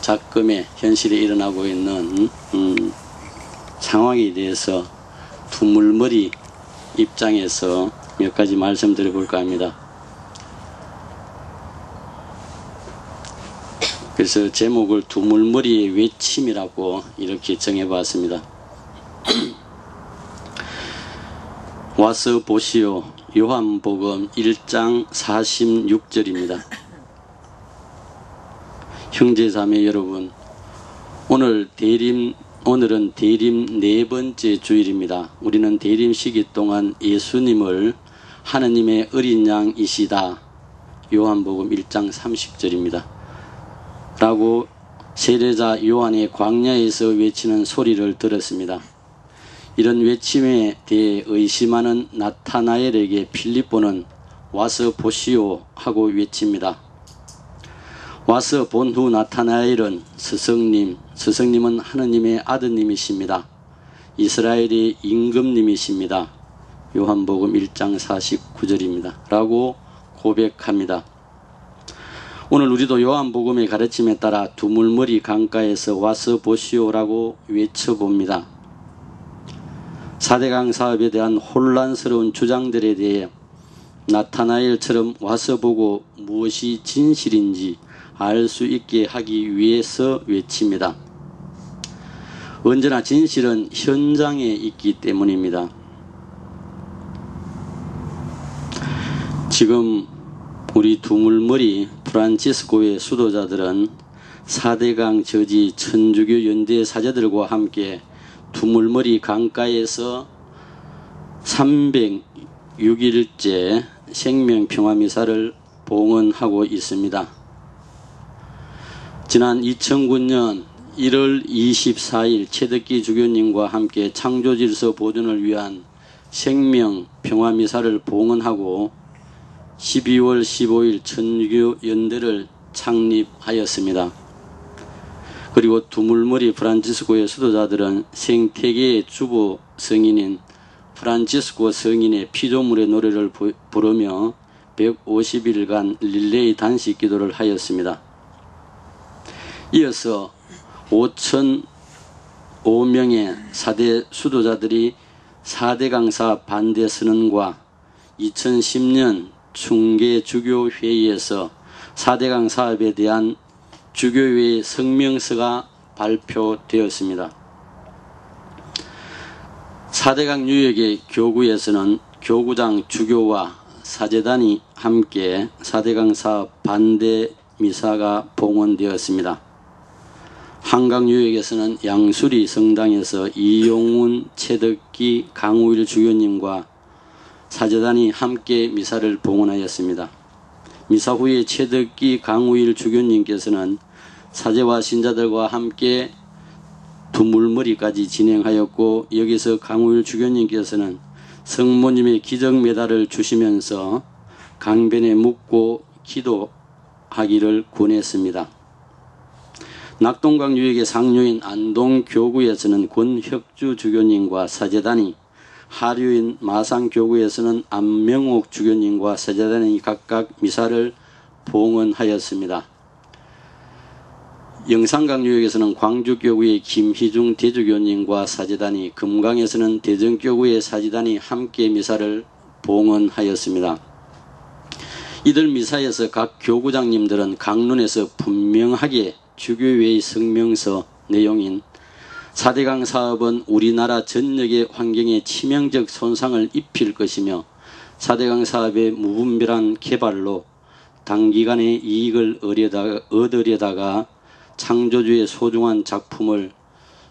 작금의 현실에 일어나고 있는 상황에 대해서 두물머리 입장에서 몇 가지 말씀드려 볼까 합니다. 그래서 제목을 두물머리의 외침이라고 이렇게 정해봤습니다. 와서 보시오. 요한복음 1장 46절입니다. 형제자매 여러분, 오늘은 대림 네 번째 주일입니다. 우리는 대림 시기 동안 예수님을 하느님의 어린 양이시다, 요한복음 1장 30절입니다. 라고 세례자 요한의 광야에서 외치는 소리를 들었습니다. 이런 외침에 대해 의심하는 나타나엘에게 필립보는 와서 보시오 하고 외칩니다. 와서 본 후 나타나엘은 스승님은 하느님의 아드님이십니다. 이스라엘의 임금님이십니다. 요한복음 1장 49절입니다. 라고 고백합니다. 오늘 우리도 요한복음의 가르침에 따라 두물머리 강가에서 와서 보시오라고 외쳐봅니다. 4대강 사업에 대한 혼란스러운 주장들에 대해 나타나엘처럼 와서 보고 무엇이 진실인지 알 수 있게 하기 위해서 외칩니다. 언제나 진실은 현장에 있기 때문입니다. 지금 우리 두물머리 프란치스코의 수도자들은 4대강 저지 천주교 연대 사제들과 함께 두물머리 강가에서 306일째 생명평화미사를 봉헌하고 있습니다. 지난 2009년 1월 24일 최덕기 주교님과 함께 창조질서 보존을 위한 생명평화미사를 봉헌하고 12월 15일 천주교 연대를 창립하였습니다. 그리고 두물머리 프란치스코의 수도자들은 생태계의 주보 성인인 프란치스코 성인의 피조물의 노래를 부르며 150일간 릴레이 단식 기도를 하였습니다. 이어서 5,005명의 4대 수도자들이 4대강 사업 반대 선언과 2010년 충계주교회의에서 4대강 사업에 대한 주교회의 성명서가 발표되었습니다. 4대강 유역의 교구에서는 교구장 주교와 사제단이 함께 4대강 사업 반대 미사가 봉헌되었습니다. 한강 유역에서는 양수리 성당에서 이용훈, 최덕기, 강우일 주교님과 사제단이 함께 미사를 봉헌하였습니다. 미사 후에 최덕기, 강우일 주교님께서는 사제와 신자들과 함께 두물머리까지 진행하였고, 여기서 강우일 주교님께서는 성모님의 기적 메달을 주시면서 강변에 묻고 기도하기를 권했습니다. 낙동강 유역의 상류인 안동교구에서는 권혁주 주교님과 사제단이, 하류인 마산교구에서는 안명옥 주교님과 사제단이 각각 미사를 봉헌하였습니다. 영산강 유역에서는 광주교구의 김희중 대주교님과 사제단이, 금강에서는 대전교구의 사제단이 함께 미사를 봉헌하였습니다. 이들 미사에서 각 교구장님들은 강론에서 분명하게 주교회의 성명서 내용인 4대강 사업은 우리나라 전역의 환경에 치명적 손상을 입힐 것이며 4대강 사업의 무분별한 개발로 단기간에 이익을 얻으려다가 창조주의 소중한 작품을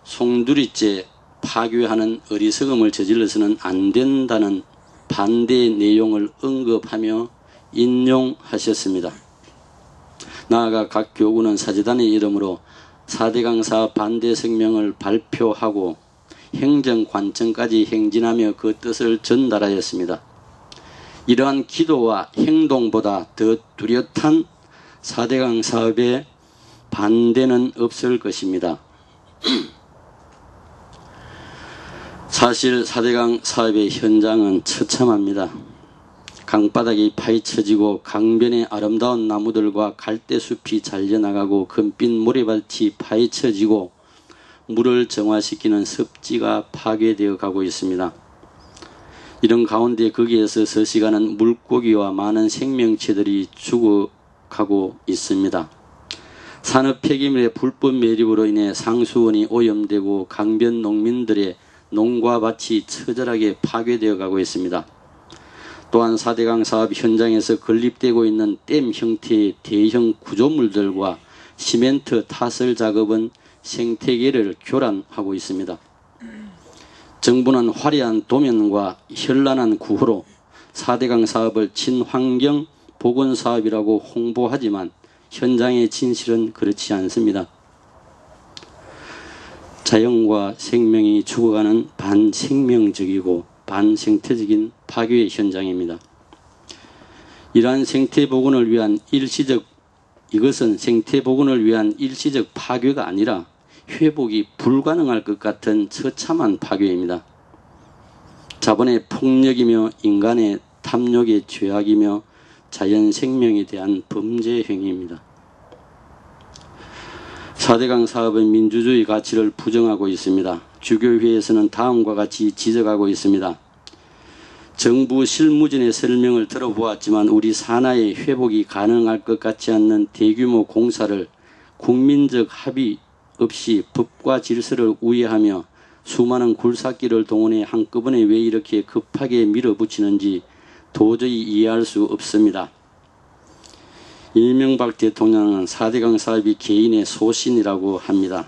송두리째 파괴하는 어리석음을 저질러서는 안 된다는 반대의 내용을 언급하며 인용하셨습니다. 나아가 각 교구는 사제단의 이름으로 4대강 사업 반대 성명을 발표하고 행정관청까지 행진하며 그 뜻을 전달하였습니다. 이러한 기도와 행동보다 더 뚜렷한 4대강 사업의 반대는 없을 것입니다. 사실 4대강 사업의 현장은 처참합니다. 강바닥이 파헤쳐지고 강변의 아름다운 나무들과 갈대숲이 잘려나가고 금빛 모래밭이 파헤쳐지고 물을 정화시키는 습지가 파괴되어 가고 있습니다. 이런 가운데 거기에서 서식하는 물고기와 많은 생명체들이 죽어가고 있습니다. 산업 폐기물의 불법 매립으로 인해 상수원이 오염되고 강변 농민들의 농과 밭이 처절하게 파괴되어 가고 있습니다. 또한 4대강 사업 현장에서 건립되고 있는 댐 형태의 대형 구조물들과 시멘트 타설 작업은 생태계를 교란하고 있습니다. 정부는 화려한 도면과 현란한 구호로 4대강 사업을 친환경 보건사업이라고 홍보하지만 현장의 진실은 그렇지 않습니다. 자연과 생명이 죽어가는 반생명적이고 반생태적인 파괴의 현장입니다. 이러한 생태복원을 위한 이것은 생태복원을 위한 일시적 파괴가 아니라 회복이 불가능할 것 같은 처참한 파괴입니다. 자본의 폭력이며 인간의 탐욕의 죄악이며 자연 생명에 대한 범죄 행위입니다. 4대강 사업은 민주주의 가치를 부정하고 있습니다. 주교회에서는 다음과 같이 지적하고 있습니다. 정부 실무진의 설명을 들어보았지만 우리 산하의 회복이 가능할 것 같지 않는 대규모 공사를 국민적 합의 없이 법과 질서를 우회하며 수많은 굴삭기를 동원해 한꺼번에 왜 이렇게 급하게 밀어붙이는지 도저히 이해할 수 없습니다. 이명박 대통령은 4대강 사업이 개인의 소신이라고 합니다.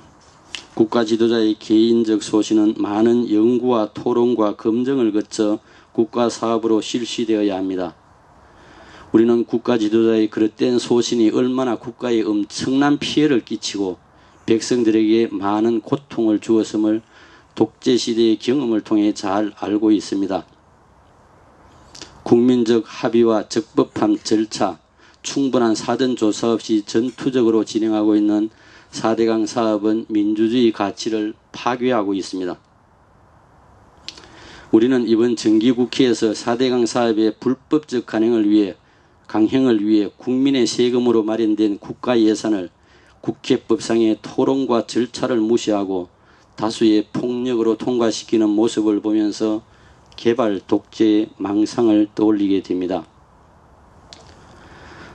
국가 지도자의 개인적 소신은 많은 연구와 토론과 검증을 거쳐 국가 사업으로 실시되어야 합니다. 우리는 국가 지도자의 그릇된 소신이 얼마나 국가에 엄청난 피해를 끼치고 백성들에게 많은 고통을 주었음을 독재시대의 경험을 통해 잘 알고 있습니다. 국민적 합의와 적법한 절차, 충분한 사전 조사 없이 전투적으로 진행하고 있는 4대강 사업은 민주주의 가치를 파괴하고 있습니다. 우리는 이번 정기국회에서 4대강 사업의 불법적 강행을 위해 국민의 세금으로 마련된 국가 예산을 국회법상의 토론과 절차를 무시하고 다수의 폭력으로 통과시키는 모습을 보면서 개발 독재의 망상을 떠올리게 됩니다.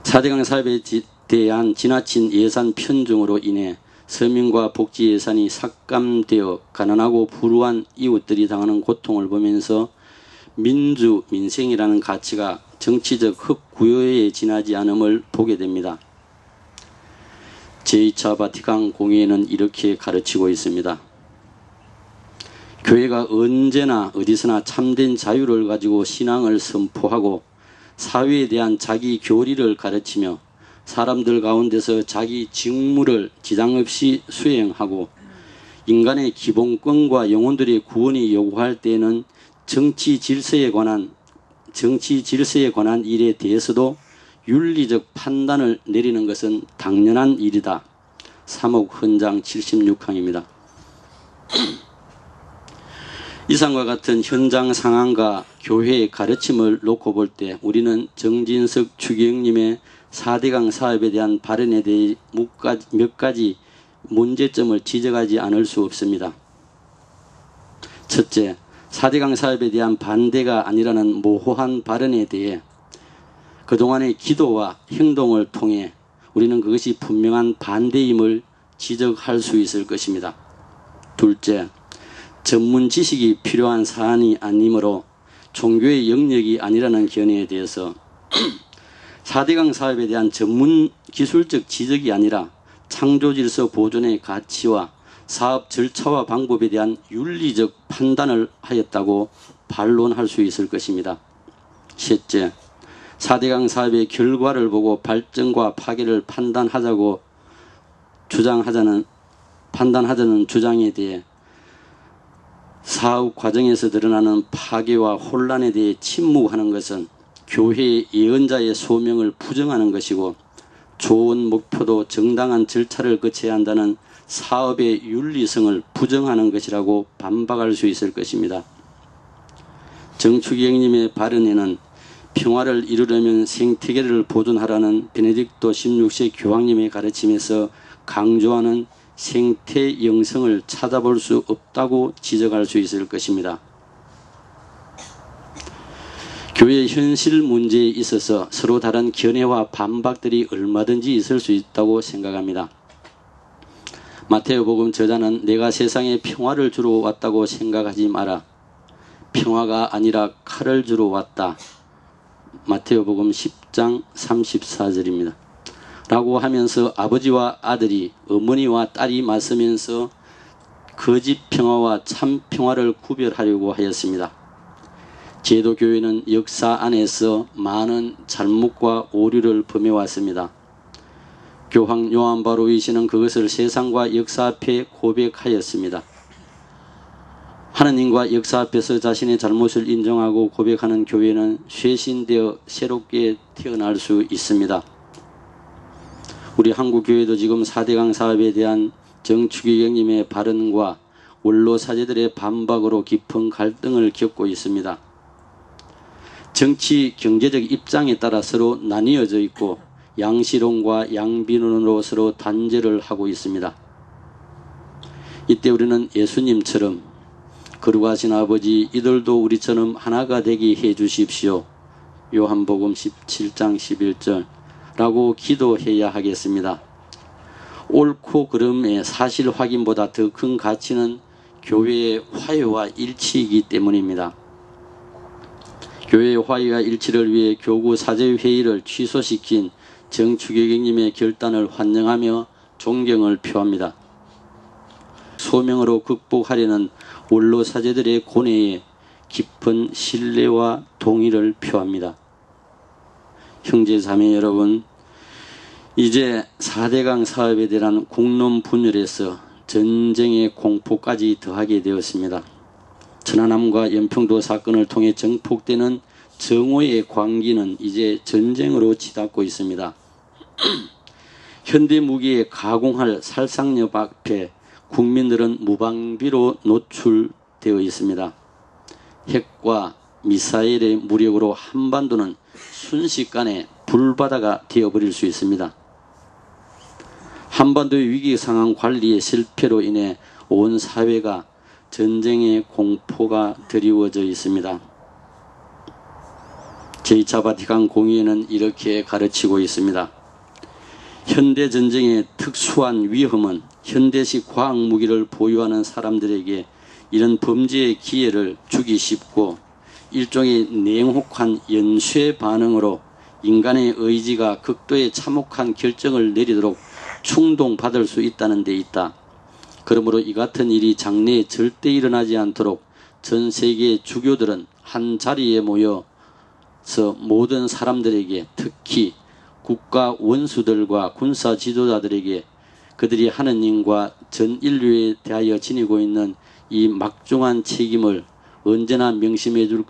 4대강 사업에 대한 지나친 예산 편중으로 인해 서민과 복지 예산이 삭감되어 가난하고 불우한 이웃들이 당하는 고통을 보면서 민생이라는 가치가 정치적 흡구요에 지나지 않음을 보게 됩니다. 제2차 바티칸 공의회는 이렇게 가르치고 있습니다. 교회가 언제나 어디서나 참된 자유를 가지고 신앙을 선포하고 사회에 대한 자기 교리를 가르치며 사람들 가운데서 자기 직무를 지장 없이 수행하고 인간의 기본권과 영혼들의 구원이 요구할 때에는 정치 질서에 관한 일에 대해서도 윤리적 판단을 내리는 것은 당연한 일이다. 3억 헌장 76항입니다. 이상과 같은 현장 상황과 교회의 가르침을 놓고 볼 때 우리는 정진석 추기경님의 4대강 사업에 대한 발언에 대해 몇 가지 문제점을 지적하지 않을 수 없습니다. 첫째, 4대강 사업에 대한 반대가 아니라는 모호한 발언에 대해 그동안의 기도와 행동을 통해 우리는 그것이 분명한 반대임을 지적할 수 있을 것입니다. 둘째, 전문 지식이 필요한 사안이 아니므로 종교의 영역이 아니라는 견해에 대해서 4대강 사업에 대한 전문 기술적 지적이 아니라 창조질서 보존의 가치와 사업 절차와 방법에 대한 윤리적 판단을 하였다고 반론할 수 있을 것입니다. 셋째, 4대강 사업의 결과를 보고 발전과 파괴를 판단하자는 주장에 대해 사업 과정에서 드러나는 파괴와 혼란에 대해 침묵하는 것은 교회의 예언자의 소명을 부정하는 것이고 좋은 목표도 정당한 절차를 거쳐야 한다는 사업의 윤리성을 부정하는 것이라고 반박할 수 있을 것입니다. 정추기경님의 발언에는 평화를 이루려면 생태계를 보존하라는 베네딕토 16세 교황님의 가르침에서 강조하는 생태 영성을 찾아볼 수 없다고 지적할 수 있을 것입니다. 교회의 현실 문제에 있어서 서로 다른 견해와 반박들이 얼마든지 있을 수 있다고 생각합니다. 마태복음 저자는 내가 세상에 평화를 주러 왔다고 생각하지 마라. 평화가 아니라 칼을 주러 왔다. 마태복음 10장 34절입니다. 라고 하면서 아버지와 아들이 어머니와 딸이 맞서면서 거짓 평화와 참 평화를 구별하려고 하였습니다. 제도교회는 역사 안에서 많은 잘못과 오류를 범해왔습니다. 교황 요한 바로 2세는 그것을 세상과 역사 앞에 고백하였습니다. 하느님과 역사 앞에서 자신의 잘못을 인정하고 고백하는 교회는 쇄신되어 새롭게 태어날 수 있습니다. 우리 한국교회도 지금 4대강 사업에 대한 정추기경님의 발언과 원로 사제들의 반박으로 깊은 갈등을 겪고 있습니다. 정치 경제적 입장에 따라 서로 나뉘어져 있고 양시론과 양비론으로 서로 단절을 하고 있습니다. 이때 우리는 예수님처럼 거룩하신 아버지, 이들도 우리처럼 하나가 되게 해 주십시오. 요한복음 17장 11절 라고 기도해야 하겠습니다. 옳고 그름의 사실 확인보다 더 큰 가치는 교회의 화해와 일치이기 때문입니다. 교회의 화해와 일치를 위해 교구 사제회의를 취소시킨 정추교경님의 결단을 환영하며 존경을 표합니다. 소명으로 극복하려는 원로 사제들의 고뇌에 깊은 신뢰와 동의를 표합니다. 형제 자매 여러분, 이제 4대강 사업에 대한 국론 분열에서 전쟁의 공포까지 더하게 되었습니다. 천안함과 연평도 사건을 통해 정폭되는 정오의 광기는 이제 전쟁으로 치닫고 있습니다. 현대 무기에 가공할 살상력 앞에 국민들은 무방비로 노출되어 있습니다. 핵과 미사일의 무력으로 한반도는 순식간에 불바다가 되어버릴 수 있습니다. 한반도의 위기 상황 관리의 실패로 인해 온 사회가 전쟁의 공포가 드리워져 있습니다. 제2차 바티칸 공의회는 이렇게 가르치고 있습니다. 현대 전쟁의 특수한 위험은 현대식 과학 무기를 보유하는 사람들에게 이런 범죄의 기회를 주기 쉽고 일종의 냉혹한 연쇄 반응으로 인간의 의지가 극도의 참혹한 결정을 내리도록 충동받을 수 있다는 데 있다. 그러므로 이 같은 일이 장래에 절대 일어나지 않도록 전 세계의 주교들은 한 자리에 모여서 모든 사람들에게, 특히 국가 원수들과 군사 지도자들에게 그들이 하느님과 전 인류에 대하여 지니고 있는 이 막중한 책임을 언제나 명심해 줄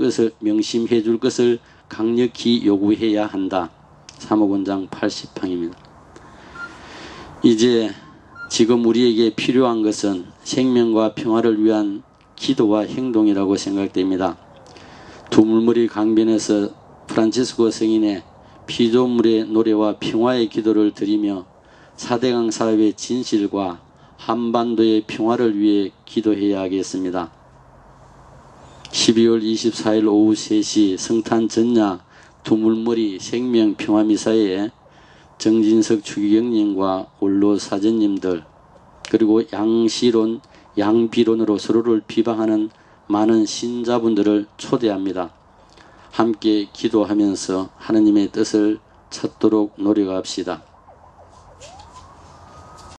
것을 강력히 요구해야 한다. 사무원장 80항입니다. 이제 지금 우리에게 필요한 것은 생명과 평화를 위한 기도와 행동이라고 생각됩니다. 두물머리 강변에서 프란치스코 성인의 피조물의 노래와 평화의 기도를 드리며 4대강 사업의 진실과 한반도의 평화를 위해 기도해야 하겠습니다. 12월 24일 오후 3시 성탄 전야 두물머리 생명평화미사에 정진석 추기경님과 원로 사제님들 그리고 양시론, 양비론으로 서로를 비방하는 많은 신자분들을 초대합니다. 함께 기도하면서 하느님의 뜻을 찾도록 노력합시다.